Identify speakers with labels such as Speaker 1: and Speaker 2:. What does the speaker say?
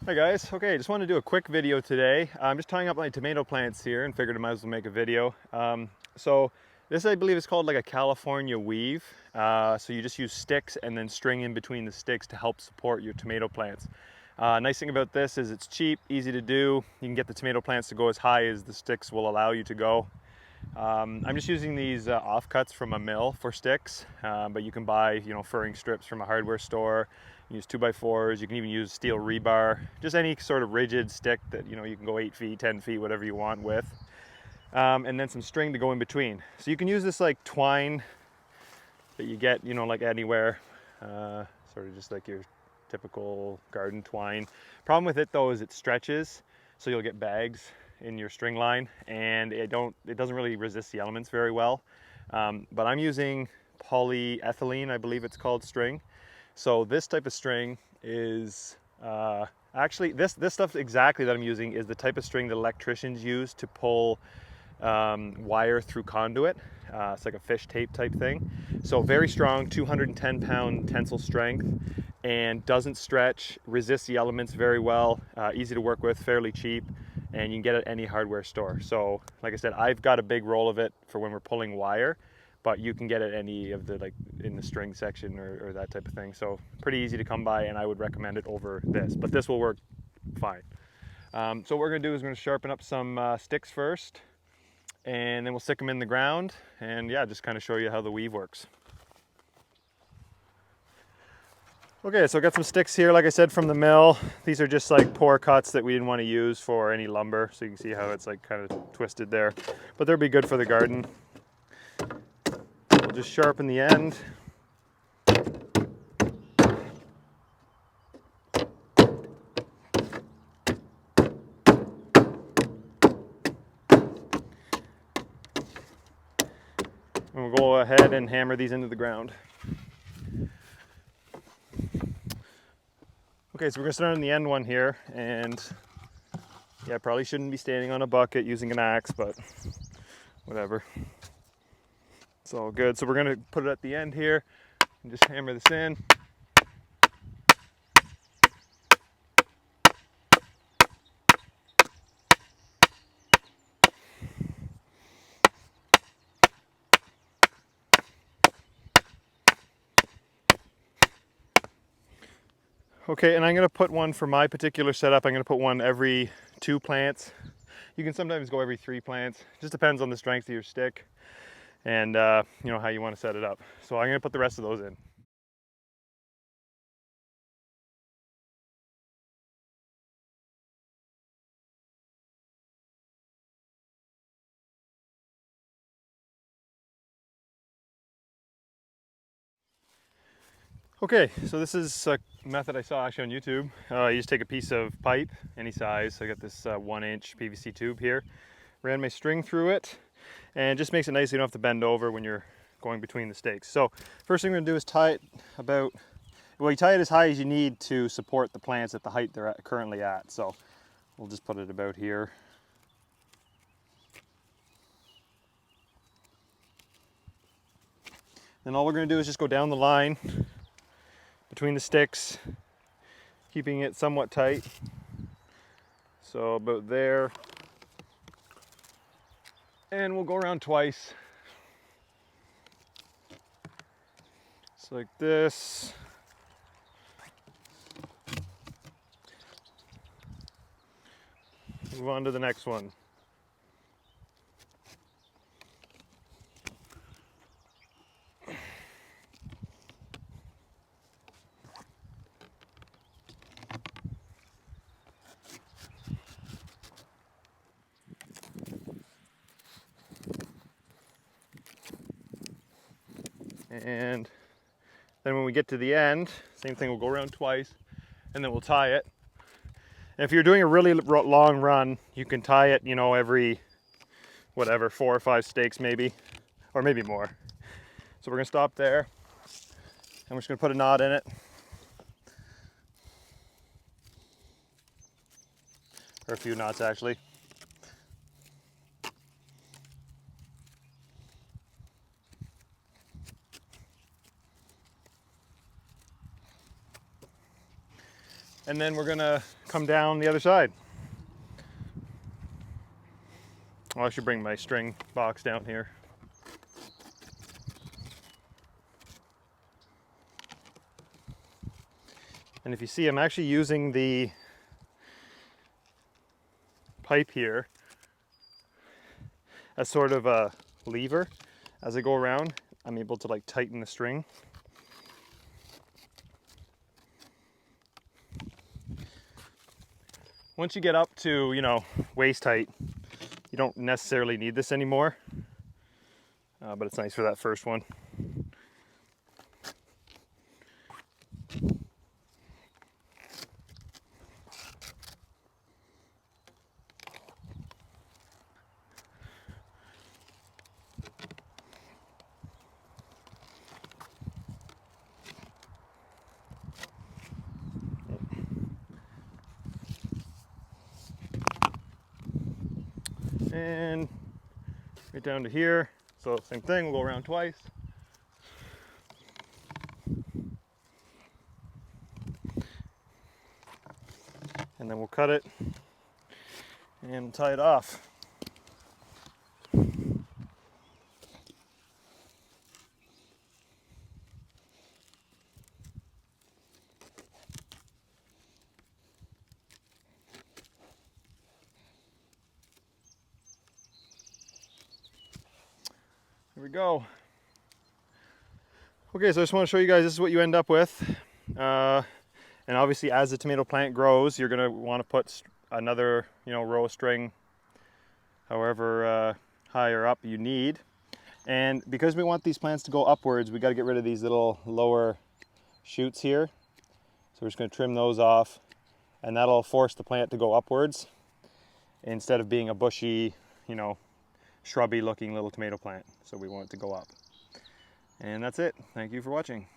Speaker 1: Hi guys, okay, just wanted to do a quick video today. I'm just tying up my tomato plants here and figured I might as well make a video. So this I believe is called like a California weave. So you just use sticks and then string in between the sticks to help support your tomato plants. Nice thing about this is it's cheap, easy to do. You can get the tomato plants to go as high as the sticks will allow you to go. I'm just using these offcuts from a mill for sticks, but you can buy, furring strips from a hardware store. Use 2x4s, you can even use steel rebar, just any sort of rigid stick that you can go 8 feet, 10 feet, whatever you want with. And then some string to go in between. So you can use this like twine that you get, like anywhere, sort of just like your typical garden twine. Problem with it though is it stretches, so you'll get bags in your string line, and it doesn't really resist the elements very well. But I'm using polyethylene, I believe it's called, string. So this type of string is actually this stuff exactly that I'm using is the type of string that electricians use to pull wire through conduit. It's like a fish tape type thing. So very strong, 210-pound tensile strength, and doesn't stretch, resists the elements very well, easy to work with, fairly cheap, and you can get it at any hardware store. So like I said, I've got a big roll of it for when we're pulling wire, but you can get it any of the, like in the string section or that type of thing. So pretty easy to come by, and I would recommend it over this, but this will work fine. So what we're gonna do is we're gonna sharpen up some sticks first, and then we'll stick them in the ground, and yeah, just kind of show you how the weave works. Okay, so I got some sticks here, like I said, from the mill. These are just like pour cuts that we didn't want to use for any lumber, so you can see how it's like kind of twisted there, but they'll be good for the garden. We'll just sharpen the end. And we'll go ahead and hammer these into the ground. Okay, so we're gonna start on the end one here, and yeah, probably shouldn't be standing on a bucket using an axe, but whatever. It's all good. So we're gonna put it at the end here and just hammer this in. Okay, and I'm gonna put one for my particular setup. I'm gonna put one every 2 plants. You can sometimes go every 3 plants. Just depends on the strength of your stick and how you want to set it up. So I'm gonna put the rest of those in. Okay, so this is a method I saw actually on YouTube. You just take a piece of pipe, any size. So I got this 1-inch PVC tube here. Ran my string through it, and it just makes it nice. You don't have to bend over when you're going between the stakes. So first thing we're gonna do is tie it about, well, you tie it as high as you need to support the plants at the height they're currently at. So we'll just put it about here. Then all we're gonna do is just go down the line between the sticks, keeping it somewhat tight. So about there. And we'll go around twice. Just like this. Move on to the next one. And then when we get to the end, same thing, we'll go around twice, and then we'll tie it. And if you're doing a really long run, you can tie it, every, whatever, 4 or 5 stakes maybe, or maybe more. So we're gonna stop there, and we're just gonna put a knot in it. Or a few knots actually. and then we're gonna come down the other side. Oh, I should bring my string box down here. And if you see, I'm actually using the pipe here as sort of a lever. As I go around, I'm able to like tighten the string. Once you get up to, you know, waist height, you don't necessarily need this anymore, but it's nice for that first one. And right down to here. So same thing, we'll go around twice. And then we'll cut it and tie it off. Here we go. Okay, so I just want to show you guys this is what you end up with. And obviously as the tomato plant grows, you're going to want to put another, you know, row of string however higher up you need. And because we want these plants to go upwards, we got to get rid of these little lower shoots here. So we're just going to trim those off, and that'll force the plant to go upwards instead of being a bushy, you know, shrubby looking little tomato plant. So we want it to go up. And that's it. Thank you for watching.